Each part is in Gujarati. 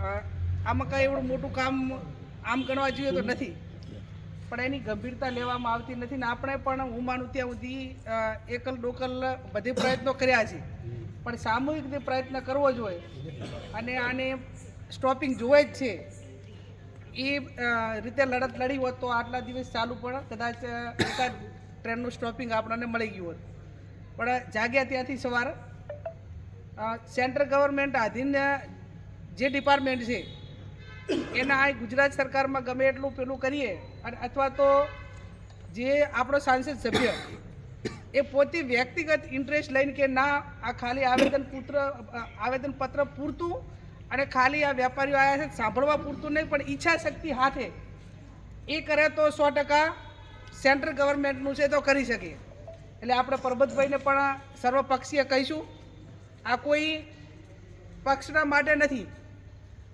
આમાં કાંઈ એવડું મોટું કામ આમ ગણવા જોઈએ તો નથી, પણ એની ગંભીરતા લેવામાં આવતી નથી ને આપણે પણ હું માનું ત્યાં સુધી એકલ ડોકલ બધી પ્રયત્નો કર્યા છે, પણ સામૂહિક રીતે પ્રયત્ન કરવો જોઈએ અને આને સ્ટોપિંગ જોવે જ છે એ રીતે લડત લડી હોત તો આટલા દિવસ ચાલુ પણ કદાચ એકાદ ટ્રેનનું સ્ટોપિંગ આપણને મળી ગયું હોત. પણ જાગ્યા ત્યાંથી સવાર સેન્ટ્રલ ગવર્મેન્ટ આધીન જે ડિપાર્ટમેન્ટ છે એના આ ગુજરાત સરકારમાં ગમે એટલું પેલું કરીએ અને અથવા તો જે આપણો સાંસદ સભ્ય એ પોતે વ્યક્તિગત ઇન્ટરેસ્ટ લઈને કે ના આ ખાલી આવેદનપત્ર પૂરતું અને ખાલી આ વેપારીઓ આવ્યા છે સાંભળવા પૂરતું નહીં, પણ ઈચ્છા શક્તિ હાથે એ કરે તો 100% સેન્ટ્રલ ગવર્મેન્ટનું છે તો કરી શકીએ. એટલે આપણે પરબતભાઈને પણ સર્વપક્ષીય કહીશું, આ કોઈ પક્ષના માટે નથી,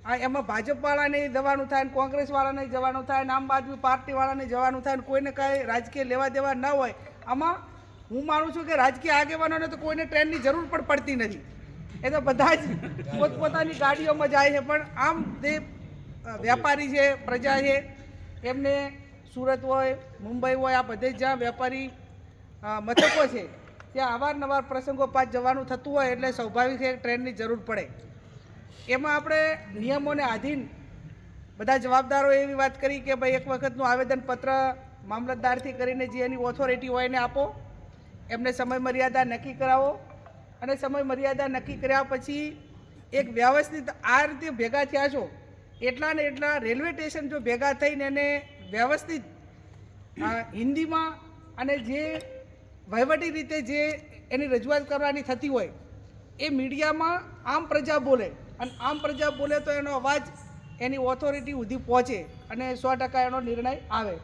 આ એમાં ભાજપવાળાને જવાનું થાય, કોંગ્રેસવાળાને જવાનું થાય, આમ આદમી પાર્ટીવાળાને જવાનું થાય, કોઈને કાંઈ રાજકીય લેવા દેવા ન હોય. આમાં હું માનું છું કે રાજકીય આગેવાનોને તો કોઈને ટ્રેનની જરૂર પણ પડતી નથી, એ તો બધા જ પોતપોતાની ગાડીઓમાં જાય છે. પણ આમ જે વેપારી છે, પ્રજા છે, એમને સુરત હોય, મુંબઈ હોય, આ બધે જ્યાં વેપારી મથકો છે ત્યાં અવારનવાર પ્રસંગોપાત જવાનું થતું હોય એટલે સ્વાભાવિક છે ટ્રેનની જરૂર પડે. એમાં આપણે નિયમોને આધીન બધા જવાબદારો એવી વાત કરી કે ભાઈ એક વખતનું આવેદનપત્ર મામલતદારથી કરીને જે એની ઓથોરિટી હોય એને આપો, એમને સમય મર્યાદા નક્કી કરાવો અને સમય મર્યાદા નક્કી કર્યા પછી એક વ્યવસ્થિત આ રીતે ભેગા થયા છો એટલા ને એટલા રેલવે સ્ટેશન જો ભેગા થઈને એને વ્યવસ્થિત હિન્દીમાં અને જે વહીવટી રીતે જે એની રજૂઆત કરવાની થતી હોય એ મીડિયામાં આમ પ્રજા બોલે અને આમ પ્રજા બોલે તો એનો અવાજ એની ઓથોરિટી સુધી પહોંચે અને 100% એનો નિર્ણય આવે.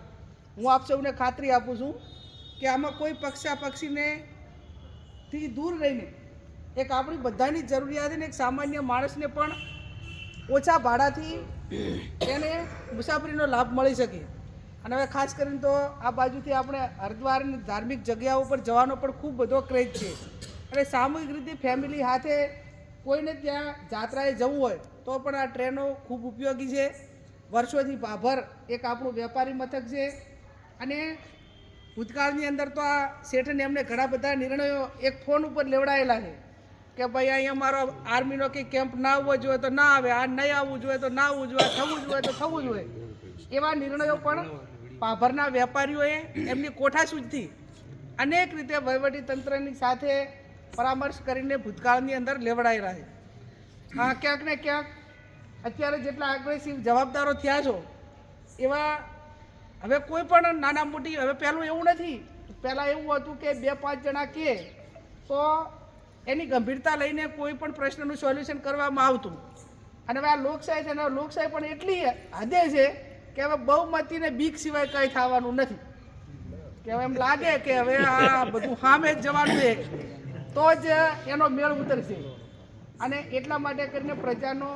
હું આપ સૌને ખાતરી આપું છું કે આમાં કોઈ પક્ષાપક્ષીને થી દૂર રહીને એક આપણી બધાની જરૂરિયાત ને એક સામાન્ય માણસને પણ ઓછા ભાડાથી એને મુસાફરીનો લાભ મળી શકે. અને હવે ખાસ કરીને તો આ બાજુથી આપણે હરિદ્વારની ધાર્મિક જગ્યાઓ પર જવાનો પણ ખૂબ બધો ક્રેઝ છે અને સામૂહિક રીતે ફેમિલી સાથે કોઈને ત્યાં જાત્રાએ જવું હોય તો પણ આ ટ્રેનો ખૂબ ઉપયોગી છે. વર્ષોથી ભાભર એક આપણું વેપારી મથક છે અને ભૂતકાળની અંદર તો આ શેઠને એમને ઘણા બધા નિર્ણયો એક ફોન ઉપર લેવડાયેલા છે કે ભાઈ અહીંયા મારો આર્મીનો કંઈ કેમ્પ ના આવવો જોઈએ તો ના આવે, આ નહીં આવવું જોઈએ તો ના આવવું જોઈએ, થવું જોઈએ તો થવું જોઈએ. એવા નિર્ણયો પણ ભાભરના વેપારીઓએ એમની કોઠાસૂઝથી અનેક રીતે વહીવટીતંત્રની સાથે પરામર્શ કરીને ભૂતકાળની અંદર લેવડાયેલા છે. હા, ક્યાંક ને ક્યાંક અત્યારે જેટલા એગ્રેસિવ જવાબદારો થયા છો એવા હવે કોઈ પણ નાના મોટી હવે પહેલું એવું નથી. પહેલાં એવું હતું કે 2-5 જણા કહે તો એની ગંભીરતા લઈને કોઈ પણ પ્રશ્નનું સોલ્યુશન કરવામાં આવતું અને હવે આ લોકશાહી છે ને લોકશાહી પણ એટલી હદે છે કે હવે બહુમતીને બીક સિવાય કંઈ થવાનું નથી કે હવે એમ લાગે કે હવે આ બધું સામે જ જવાનું છે તો જ એનો મેળ ઉતરશે. અને એટલા માટે કરીને પ્રજાનો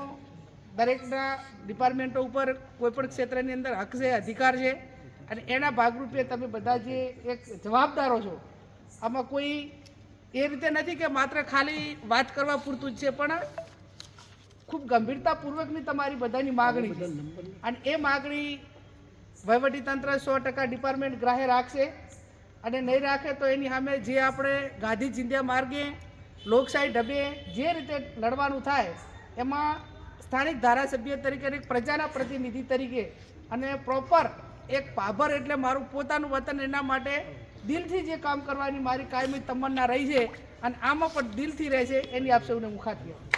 દરેકના ડિપાર્ટમેન્ટો ઉપર કોઈપણ ક્ષેત્રની અંદર હક છે, અધિકાર છે અને એના ભાગરૂપે તમે બધા જે એક જવાબદારો છો આમાં કોઈ એ રીતે નથી કે માત્ર ખાલી વાત કરવા પૂરતું જ છે, પણ ખૂબ ગંભીરતાપૂર્વકની તમારી બધાની માગણી છે અને એ માગણી વહીવટીતંત્ર 100% ડિપાર્ટમેન્ટ ગ્રાહ્ય રાખશે અને નહીં રાખે તો એની સામે જે આપણે ગાંધી ચિંધ્યા માર્ગે લોકશાહી ઢબે જે રીતે લડવાનું થાય એમાં સ્થાનિક ધારાસભ્ય તરીકે એક પ્રજાના પ્રતિનિધિ તરીકે અને પ્રોપર એક ભાભર એટલે મારું પોતાનું વતન એના માટે દિલથી જે કામ કરવાની મારી કાયમી તમન્ના રહી છે અને આમાં પણ દિલથી રહેશે એની આપ સૌને હું ખાતરી આપું.